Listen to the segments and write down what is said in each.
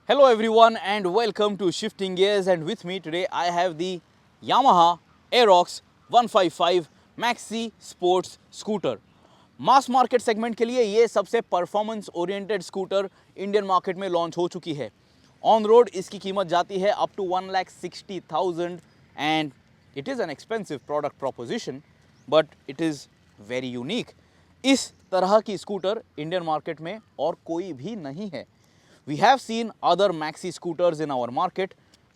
Hello everyone and welcome to Shifting Gears, and with me today I have the Yamaha Aerox 155 Maxi Sports Scooter. Mass market segment के लिए ये सबसे performance oriented scooter Indian market में launch हो चुकी है. On road इसकी कीमत जाती है up to 1,60,000 and it is an expensive product proposition but it is very unique. इस तरह की स्कूटर इंडियन मार्केट में और कोई भी नहीं है. We have seen other maxi scooters in our market,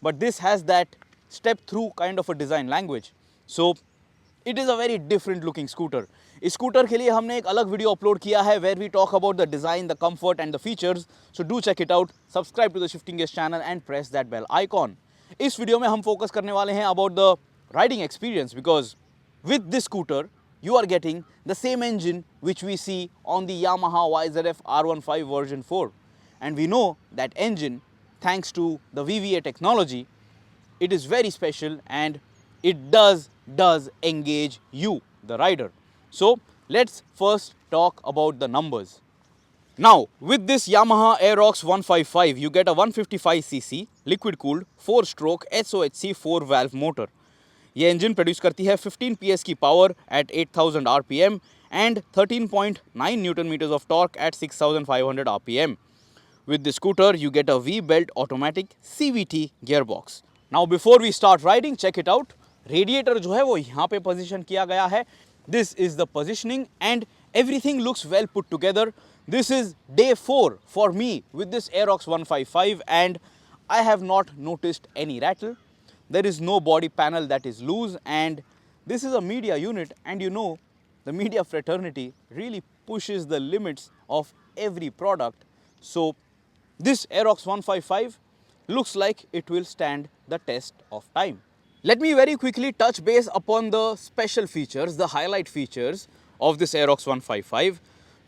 but this has that step through kind of a design language. So it is a very different looking scooter. इस scooter के लिए हमने एक अलग वीडियो अपलोड किया है where we talk about the design, the comfort and the features. So do check it out, subscribe to the Shifting Gears channel and press that bell icon. इस video में हम फोकस करने वाले हैं about the riding experience, because with this scooter you are getting the same engine which we see on the Yamaha YZF R15 version 4. And we know that engine, thanks to the VVA technology, it is very special and it does engage you, the rider. So let's first talk about the numbers. Now with this Yamaha Aerox 155 you get a 155cc liquid cooled 4-stroke SOHC 4 valve motor. ये engine produce करती है 15 PS की power at 8000 RPM and 13.9 Newton meters of torque at 6500 RPM. With the scooter, you get a V-belt automatic CVT gearbox. Now, before we start riding, check it out. Radiator जो है वो यहाँ पे position किया गया है. This is the positioning and everything looks well put together. This is day 4 for me with this Aerox 155 and I have not noticed any rattle. There is no body panel that is loose, and this is a media unit, and you know the media fraternity really pushes the limits of every product. So this Aerox 155 looks like it will stand the test of time. Let me very quickly touch base upon the special features, the highlight features of this Aerox 155.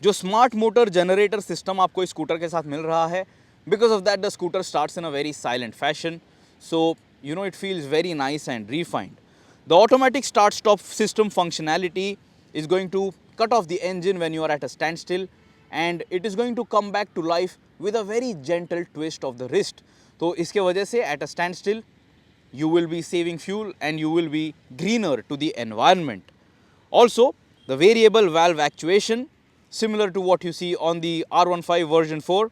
जो smart motor generator system आपको इस scooter के साथ मिल रहा है, because of that the scooter starts in a very silent fashion. So you know it feels very nice and refined. The automatic start stop system functionality is going to cut off the engine when you are at a standstill, and it is going to come back to life with a very gentle twist of the wrist. तो इसके वजह से at a standstill you will be saving fuel and you will be greener to the environment. Also, the variable valve actuation, similar to what you see on the R15 version 4,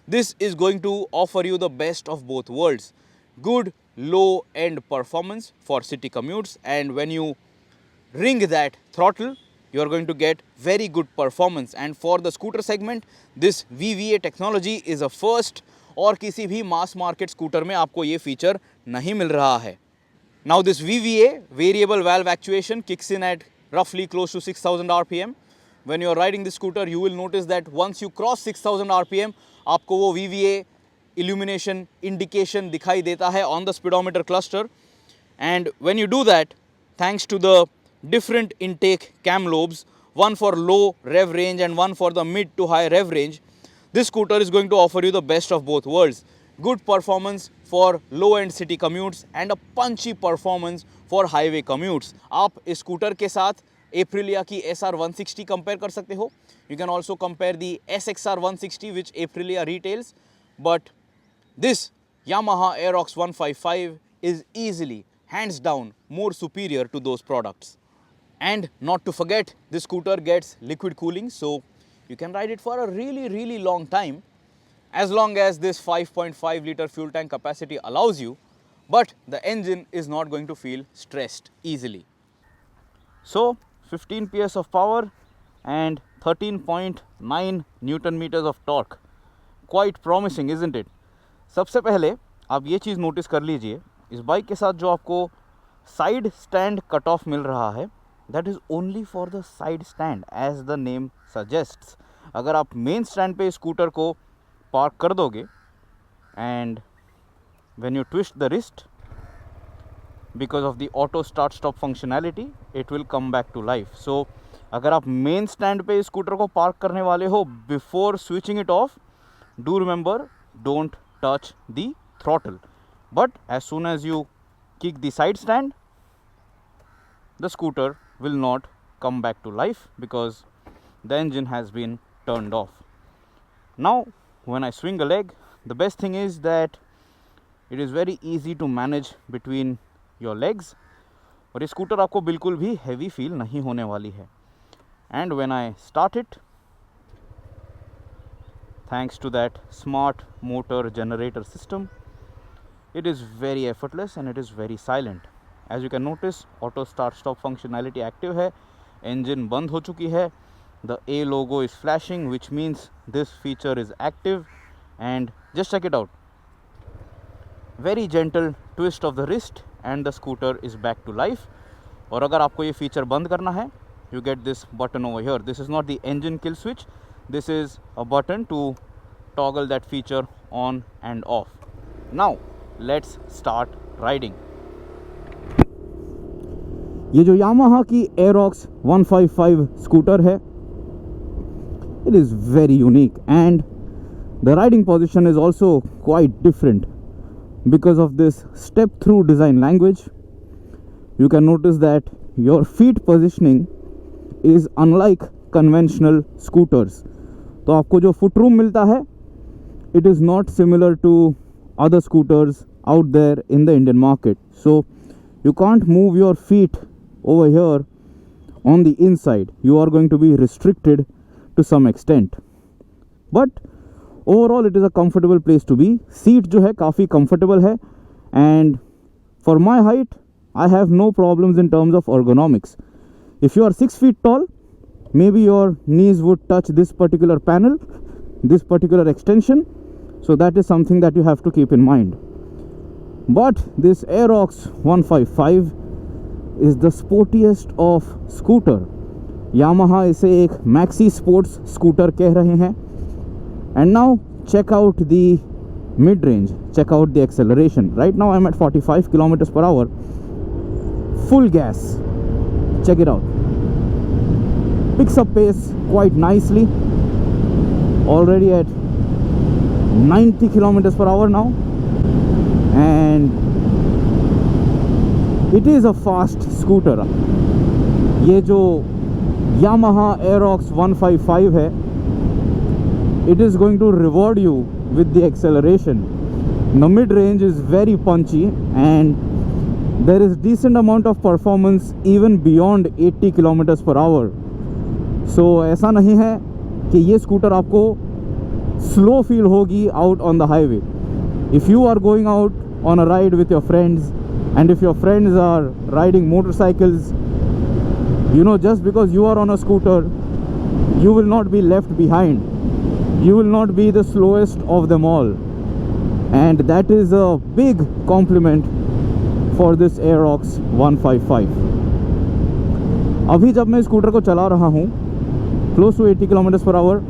this is going to offer you the best of both worlds. Good low end performance for city commutes, and when you ring that throttle you are going to get very good performance. And for the scooter segment, this VVA technology is a first, और किसी भी mass market scooter में आपको ये feature नहीं मिल रहा है. Now this VVA, variable valve actuation, kicks in at roughly close to 6000 RPM. When you are riding this scooter you will notice that once you cross 6000 RPM आपको वो VVA illumination indication दिखाई देता है on the speedometer cluster. And when you do that, thanks to the different intake cam lobes, one for low rev range and one for the mid to high rev range, this scooter is going to offer you the best of both worlds. Good performance for low end city commutes and a punchy performance for highway commutes. आप इस scooter के साथ Aprilia की SR 160 compare कर सकते हो. You can also compare the SXR 160 which Aprilia retails, but this Yamaha Aerox 155 is easily, hands down, more superior to those products. And not to forget, this scooter gets liquid cooling, so you can ride it for a really long time, as long as this 5.5 liter fuel tank capacity allows you, but the engine is not going to feel stressed easily. So 15 PS of power and 13.9 Newton meters of torque. Quite promising, isn't it? सबसे पहले आप ये चीज़ notice कर लीजिए, इस bike के साथ जो आपको साइड स्टैंड कट ऑफ मिल रहा है, that is only for the side stand as the name suggests. अगर आप मेन स्टैंड पे स्कूटर को पार्क कर दोगे and when you twist the wrist, because of the auto start stop functionality, it will come back to life. So अगर आप main stand पे scooter को पार्क करने वाले हो, before switching it off, do remember, don't touch the throttle. But as soon as you kick the side stand, the scooter will not come back to life because the engine has been turned off. Now when I swing a leg, the best thing is that it is very easy to manage between your legs, और ये scooter आपको बिल्कुल भी heavy feel नहीं होने वाली है. And when I start it, thanks to that smart motor generator system, it is very effortless and it is very silent. As you can notice, auto start stop functionality active है, engine बंद हो चुकी है, the A logo is flashing, which means this feature is active. And just check it out, very gentle twist of the wrist and the scooter is back to life. और अगर आपको ये feature बंद करना है, you get this button over here. This is not the engine kill switch, this is a button to toggle that feature on and off. Now let's start riding. ये जो Yamaha की Aerox 155 scooter है, it is very unique and the riding position is also quite different because of this step through design language. You can notice that your feet positioning is unlike conventional scooters. तो आपको जो foot room मिलता है, it is not similar to other scooters out there in the Indian market. So you can't move your feet over here on the inside. You are going to be restricted to some extent. But overall it is a comfortable place to be. Seat जो है काफ़ी comfortable है, and for my height I have no problems in terms of ergonomics. If you are 6 feet tall, maybe your knees would touch this particular panel, this particular extension, so that is something that you have to keep in mind. But this Aerox 155 is the sportiest of scooter. Yamaha इसे एक maxi sports scooter कह रहे हैं. And now check out the mid-range, check out the acceleration. Right now I'm at 45 kilometers per hour, full gas. Check it out. Picks up pace quite nicely, already at 90 kilometers per hour now, and it is a fast scooter. ये जो Yamaha Aerox 155 है, it is going to reward you with the acceleration. The mid-range is very punchy and there is decent amount of performance even beyond 80 kilometers per hour. So ऐसा नहीं है कि ये scooter आपको slow feel होगी out on the highway. If you are going out on a ride with your friends, and if your friends are riding motorcycles, you know, just because you are on a scooter, you will not be left behind. You will not be the slowest of them all, and that is a big compliment for this Aerox 155. अभी जब मैं scooter को चला रहा हूँ close to 80 kilometers per hour,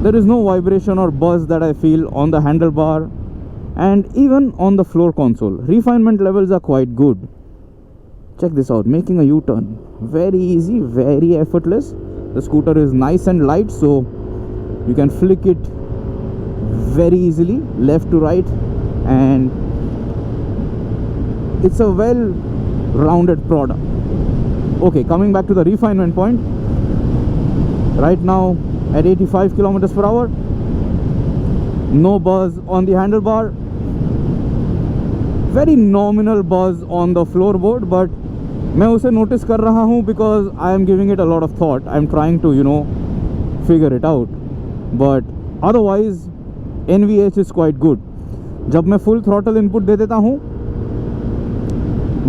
there is no vibration or buzz that I feel on the handlebar and even on the floor console. Refinement levels are quite good. Check this out, making a U-turn, very easy, very effortless. The scooter is nice and light, so you can flick it very easily left to right, and it's a well-rounded product. Okay, coming back to the refinement point, right now at 85 kilometers per hour, no buzz on the handlebar, very nominal buzz on the floorboard, but मैं उसे notice कर रहा हूँ because I am giving it a lot of thought. I am trying to, you know, figure it out. But otherwise NVH is quite good. जब मैं full throttle input दे देता हूँ,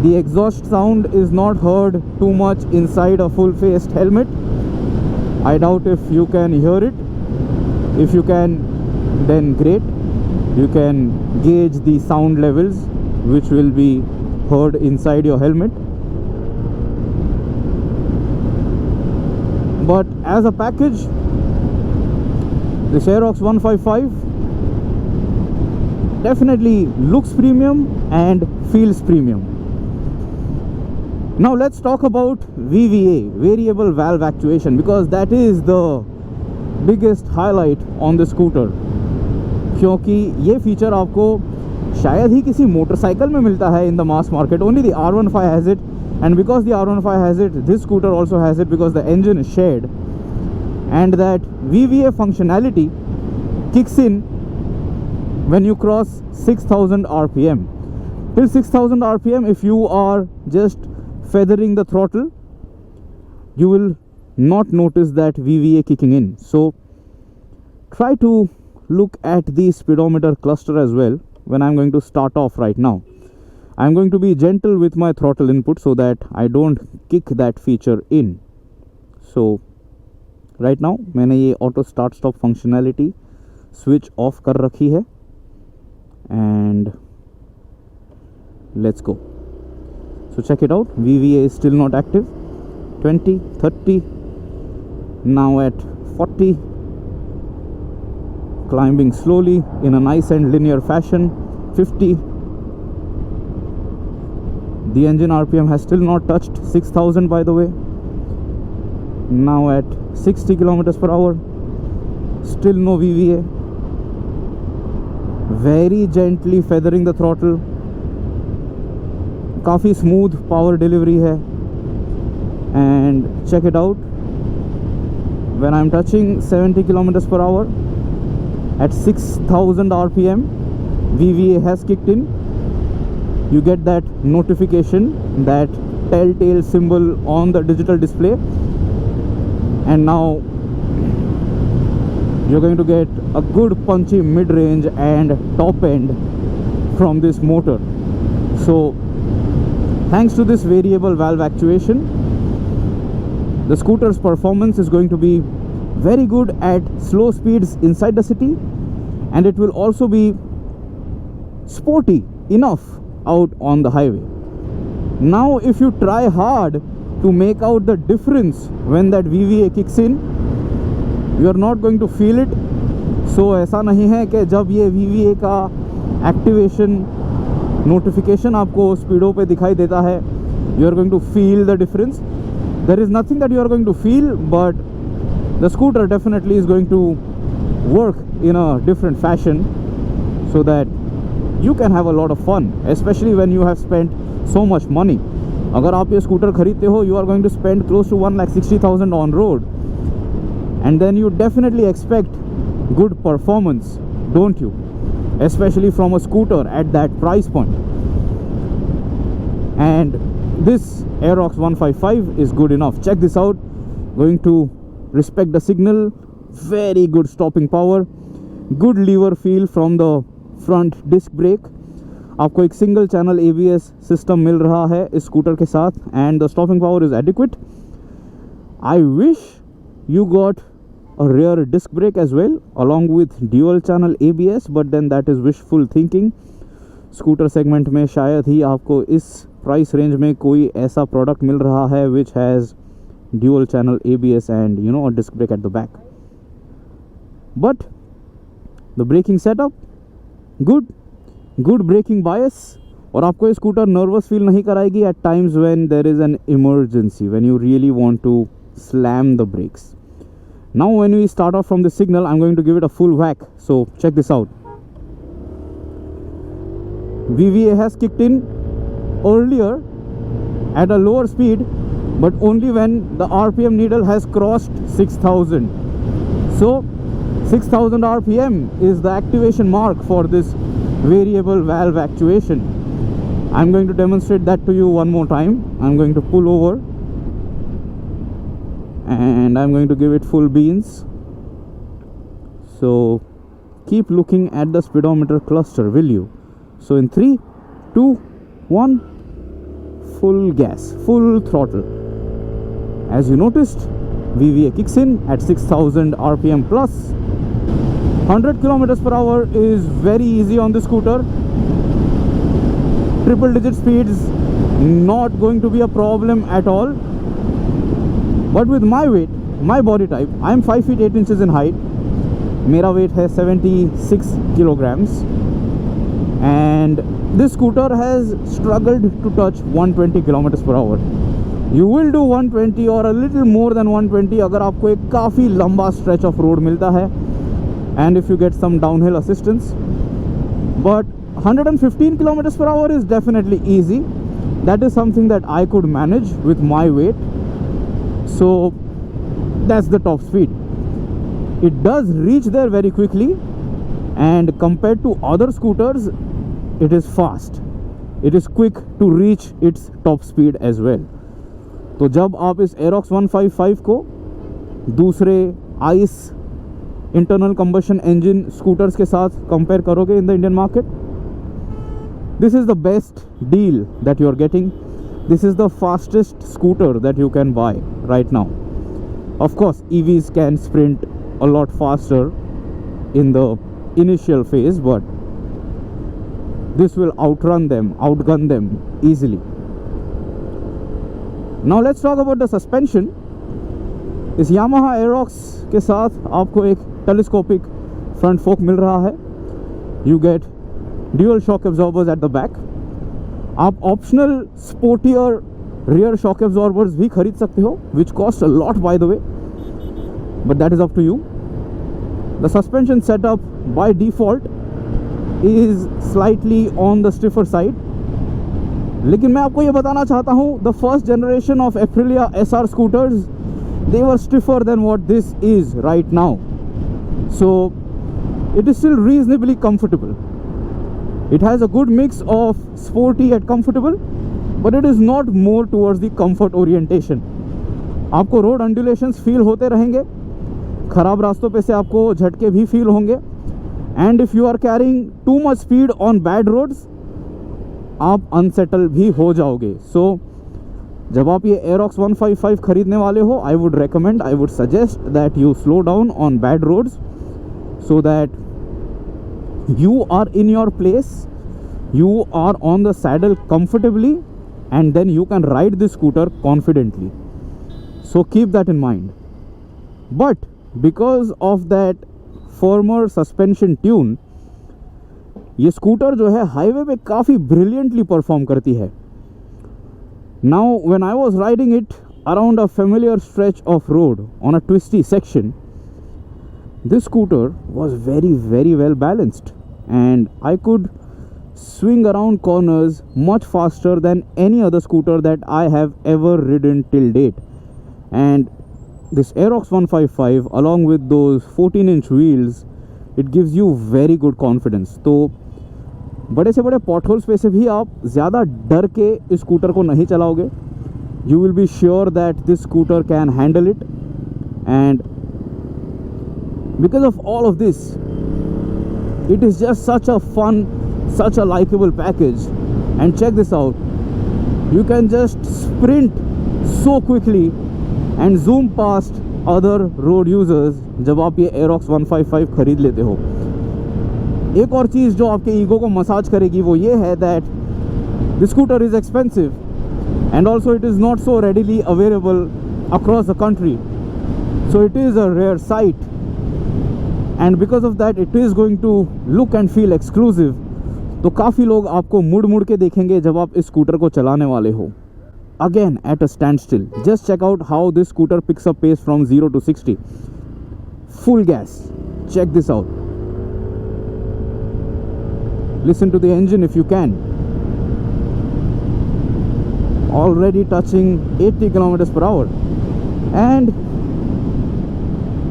the exhaust sound is not heard too much inside a full-faced helmet. I doubt if you can hear it. If you can, then great. You can gauge the sound levels which will be heard inside your helmet. But as a package, this Aerox 155 definitely looks premium and feels premium. Now let's talk about VVA, variable valve actuation, because that is the biggest highlight on the scooter. क्योंकि ये feature आपको शायद ही किसी motorcycle में मिलता है in the mass market. Only the R15 has it, and because the R15 has it, this scooter also has it because the engine is shared, and that VVA functionality kicks in when you cross 6000 rpm. Till 6000 rpm, if you are just feathering the throttle, you will not notice that VVA kicking in. So try to look at the speedometer cluster as well when I'm going to start off right now. I'm going to be gentle with my throttle input so that I don't kick that feature in. So right now मैंने ये auto start stop functionality switch off कर रखी है, and let's go. So check it out, VVA is still not active. 20, 30, now at 40, climbing slowly in a nice and linear fashion. 50, the engine RPM has still not touched 6000 by the way. Now at 60 kilometers per hour, still no VVA. Very gently feathering the throttle. काफ़ी smooth power delivery है. And check it out, when I'm touching 70 kilometers per hour at 6000 rpm, VVA has kicked in. You get that notification, that telltale symbol on the digital display, and now you're going to get a good punchy mid-range and top end from this motor. So thanks to this variable valve actuation, the scooter's performance is going to be very good at slow speeds inside the city, and it will also be sporty enough out on the highway. Now if you try hard to make out the difference when that VVA kicks in, you are not going to feel it. So ऐसा नहीं है कि जब ये VVA का activation notification आपको स्पीडो पे दिखाई देता है, you are going to feel the difference. There is nothing that you are going to feel, but the scooter definitely is going to work in a different fashion so that you can have a lot of fun, especially when you have spent so much money. अगर आप ये scooter खरीदते हो, you are going to spend close to 1,60,000 on road, and then you definitely expect good performance, don't you? Especially from a scooter at that price point. And this Aerox 155 is good enough. Check this out. Going to respect the signal. Very good stopping power. Good lever feel from the front disc brake. आपको एक single channel ABS system मिल रहा है इस scooter के साथ, and the stopping power is adequate. I wish you got a rear disc brake as well along with dual channel ABS, but then that is wishful thinking. Scooter segment में शायद ही आपको इस price range में कोई ऐसा product मिल रहा है which has dual channel ABS and a disc brake at the back. But the braking setup good braking bias, और आपको ये स्कूटर नर्वस फील नहीं कराएगी at times when there is an emergency, when you really want to slam the brakes. Now when we start off from the signal, I'm going to give it a full whack. So check this out. VVA has kicked in earlier at a lower speed, but only when the RPM needle has crossed 6000. So 6000 RPM is the activation mark for this variable valve actuation. I'm going to demonstrate that to you one more time. I'm going to pull over and I'm going to give it full beans. So keep looking at the speedometer cluster, will you? So in 3, 2, 1, full gas, full throttle. As you noticed, VVA kicks in at 6000 RPM plus. 100 kilometers per hour is very easy on the scooter. Triple digit speeds not going to be a problem at all. But with my weight, my body type, I am 5 feet 8 inches in height. मेरा weight है 76 kilograms, and this scooter has struggled to touch 120 kilometers per hour. You will do 120 or a little more than 120 अगर आपको एक काफ़ी लंबा stretch of road मिलता है, and if you get some downhill assistance. But 115 kilometers per hour is definitely easy. That is something that I could manage with my weight. So that's the top speed. It does reach there very quickly, and compared to other scooters it is fast, it is quick to reach its top speed as well. तो जब आप इस Aerox 155 को दूसरे ICE internal combustion engine scooters के साथ compare करोगे in the Indian market, this is the best deal that you are getting. This is the fastest scooter that you can buy right now. Of course EVs can sprint a lot faster in the initial phase, but this will outgun them easily. Now let's talk about the suspension. इस Yamaha Aerox के साथ आपको एक telescopic front fork मिल रहा है. You get dual shock absorbers at the back. आप optional sportier rear shock absorbers भी खरीद सकते हो, which cost a lot by the way, but that is up to you. The suspension setup by default is slightly on the stiffer side, लेकिन मैं आपको ये बताना चाहता हूँ, the first generation of Aprilia SR scooters, they were stiffer than what this is right now. So it is still reasonably comfortable. It has a good mix of sporty and comfortable, but it is not more towards the comfort orientation. आपको road अंडुलेशंस feel होते रहेंगे, ख़राब रास्तों पे से आपको झटके भी फील होंगे, and if you are carrying too much speed on bad roads आप अनसेटल भी हो जाओगे. सो जब आप ये Aerox 155 खरीदने वाले हो, I would recommend, I would suggest that you slow down on bad roads so that you are in your place, you are on the saddle comfortably, and then you can ride the scooter confidently. So keep that in mind. But because of that firmer suspension tune, ये scooter जो है highway पे काफ़ी brilliantly perform करती है. Now when I was riding it around a familiar stretch of road on a twisty section, this scooter was very well balanced, and I could swing around corners much faster than any other scooter that I have ever ridden till date. And this Aerox 155 along with those 14-inch wheels, it gives you very good confidence. तो बड़े से बड़े potholes पे से भी आप ज़्यादा डर के इस स्कूटर को नहीं चलाओगे. You will be sure that this scooter can handle it, and because of all of this, it is just such a fun, such a likable package. And check this out, you can just sprint so quickly and zoom past other road users जब आप ये Aerox 155 खरीद लेते हो. एक और चीज़ जो आपके ईगो को मसाज करेगी वो ये है that the scooter is expensive, and also it is not so readily available across the country, so it is a rare sight, and because of that it is going to look and feel exclusive. तो काफ़ी लोग आपको मुड़ के देखेंगे जब आप इस स्कूटर को चलाने वाले हो. Again at a standstill, just check out how this scooter picks up pace from 0 to 60. Full gas, check this out. Listen to the engine if you can. Already touching 80 kilometers per hour, and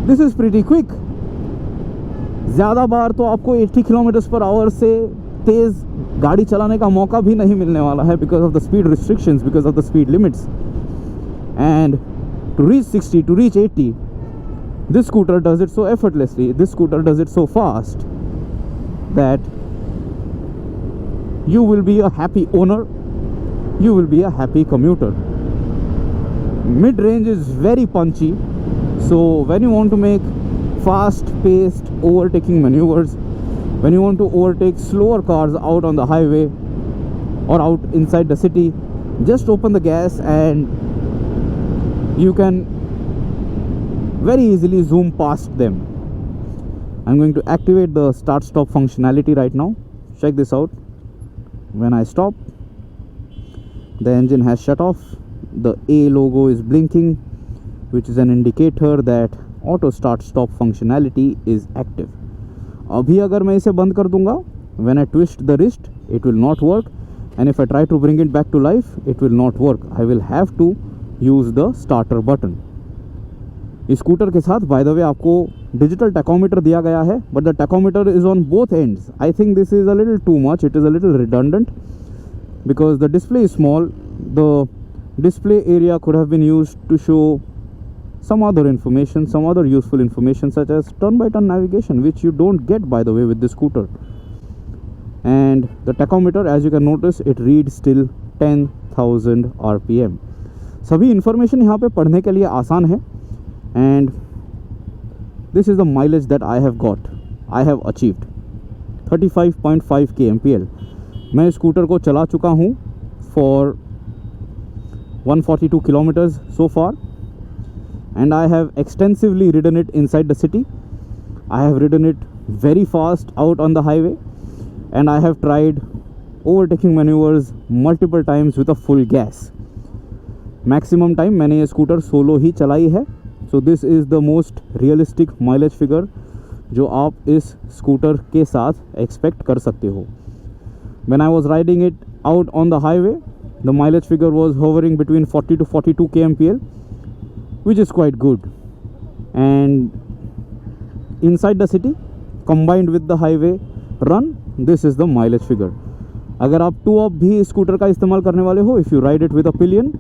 this is pretty quick. ज़्यादा बार तो आपको 80 kilometre per hour से तेज़ गाड़ी चलाने का मौका भी नहीं मिलने वाला है, because of the speed restrictions, because of the speed limits. And to reach 60, to reach 80, this scooter does it so effortlessly, this scooter does it so fast that you will be a happy owner, you will be a happy commuter. Mid-range is very punchy, so when you want to make fast-paced overtaking maneuvers, when you want to overtake slower cars out on the highway or out inside the city, just open the gas and you can very easily zoom past them. I'm going to activate the start-stop functionality right now. Check this out. When I stop, the engine has shut off. The A logo is blinking, which is an indicator that auto start-stop functionality is active. अभी अगर मैं इसे बंद कर दूंगा, when I twist the wrist, it will not work, and if I try to bring it back to life, it will not work. I will have to use the starter button. इस scooter के साथ by the way आपको digital tachometer दिया गया है, but the tachometer is on both ends. I think this is a little too much. It is a little redundant because the display is small. The display area could have been used to show some other information, some other useful information, such as turn-by-turn navigation, which you don't get by the way with this scooter. And the tachometer, as you can notice, it reads till 10,000 RPM. सभी information यहाँ पे पढ़ने के लिए आसान है. And this is the mileage that I have got, I have achieved 35.5 kmpl. मैं scooter को चला चुका हूँ for 142 kilometers so far, and I have extensively ridden it inside the city. I have ridden it very fast out on the highway, and I have tried overtaking maneuvers multiple times with a full gas. Maximum time मैंने ये scooter solo ही चलाई है. So this is the most realistic mileage figure जो आप इस scooter के साथ expect कर सकते हो. When I was riding it out on the highway, the mileage figure was hovering between 40 to 42 kmpl, which is quite good. And inside the city, combined with the highway run, this is the mileage figure. अगर आप 2-up भी scooter का इस्तेमाल करने वाले हो, if you ride it with a pillion,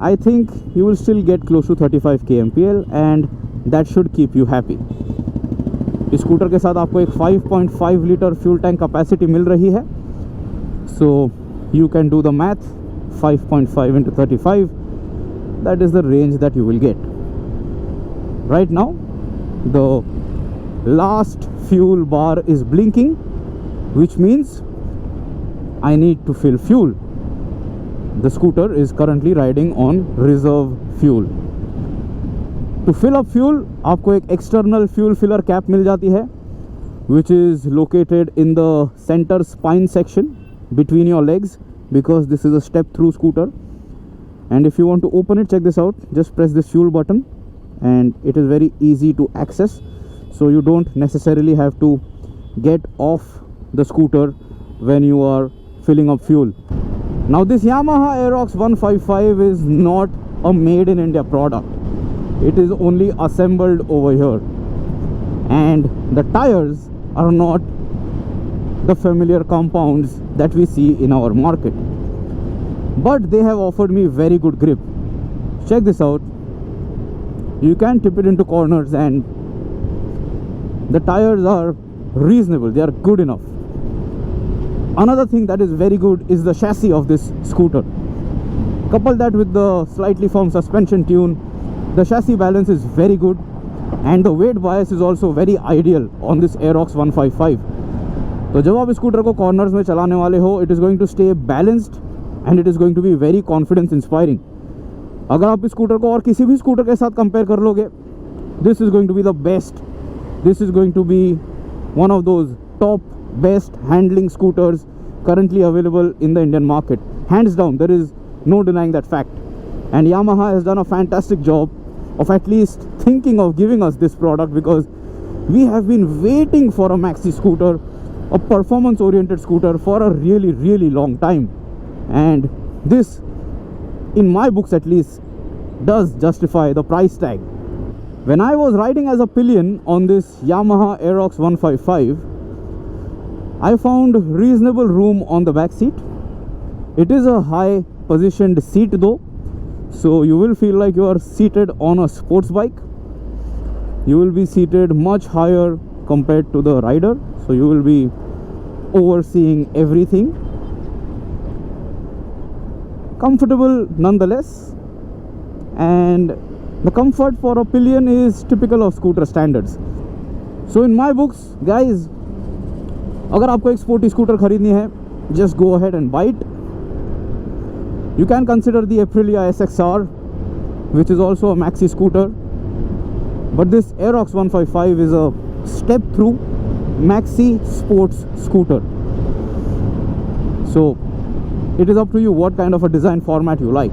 I think you will still get close to 35 kmpl, and that should keep you happy. इस scooter के साथ आपको एक 5.5 लीटर फ्यूल टैंक कैपेसिटी मिल रही है. So you can do the math. 5.5 into 35, that is the range that you will get. Right now the last fuel bar is blinking, which means I need to fill fuel. The scooter is currently riding on reserve fuel. To fill up fuel, आपको एक external fuel filler cap मिल जाती है, which is located in the center spine section between your legs, because this is a step through scooter. And if you want to open it, check this out, just press this fuel button and it is very easy to access, so you don't necessarily have to get off the scooter when you are filling up fuel. Now this Yamaha Aerox 155 is not a made in India product. It is only assembled over here, and the tires are not the familiar compounds that we see in our market, but they have offered me very good grip. Check this out. You can tip it into corners and the tires are reasonable, they are good enough. Another thing that is very good is the chassis of this scooter. Couple that with the slightly firm suspension tune, the chassis balance is very good, and the weight bias is also very ideal on this Aerox 155. तो जब आप scooter को corners में चलाने वाले हो, it is going to stay balanced and it is going to be very confidence inspiring. अगर आप इस स्कूटर को और किसी भी स्कूटर के साथ कंपेयर कर लोगे, this is going to be the best. This is going to be one of those top best handling scooters currently available in the Indian market. Hands down, there is no denying that fact. And Yamaha has done a fantastic job of at least thinking of giving us this product, because we have been waiting for a maxi scooter, a performance oriented scooter, for a really long time. And this, in my books at least, does justify the price tag. When I was riding as a pillion on this Yamaha Aerox 155, I found reasonable room on the back seat. It is a high positioned seat though, so you will feel like you are seated on a sports bike. You will be seated much higher compared to the rider, so you will be overseeing everything. Comfortable nonetheless, and the comfort for a pillion is typical of scooter standards. So in my books, guys, अगर आपको एक sporty scooter खरीदनी है, just go ahead and buy it. You can consider the Aprilia SXR, which is also a maxi scooter, but this Aerox 155 is a step through maxi sports scooter. So it is up to you what kind of a design format you like,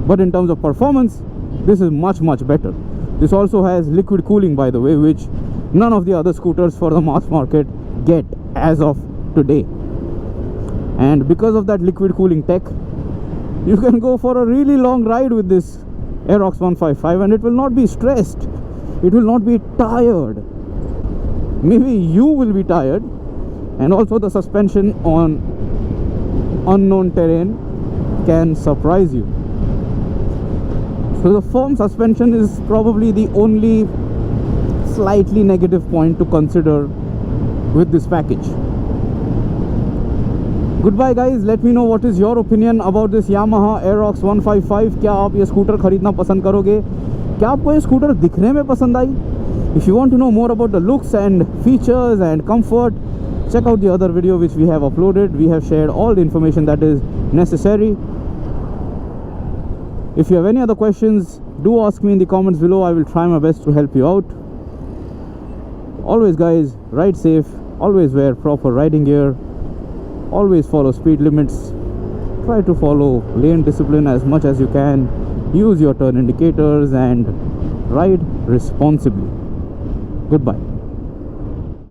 but in terms of performance, this is much better. This also has liquid cooling, by the way, which none of the other scooters for the mass market get as of today. And because of that liquid cooling tech, you can go for a really long ride with this Aerox 155, and it will not be stressed, it will not be tired. Maybe you will be tired, and also the suspension on unknown terrain can surprise you. So the firm suspension is probably the only slightly negative point to consider with this package. Goodbye guys, let me know what is your opinion about this Yamaha Aerox 155. क्या आप ये scooter खरीदना पसंद करोगे? क्या आपको ये scooter दिखने में पसंद आई? If you want to know more about the looks and features and comfort, check out the other video which we have uploaded. We have shared all the information that is necessary. If you have any other questions, do ask me in the comments below. I will try my best to help you out. Always guys, ride safe, always wear proper riding gear, always follow speed limits, try to follow lane discipline as much as you can, use your turn indicators and ride responsibly. Goodbye.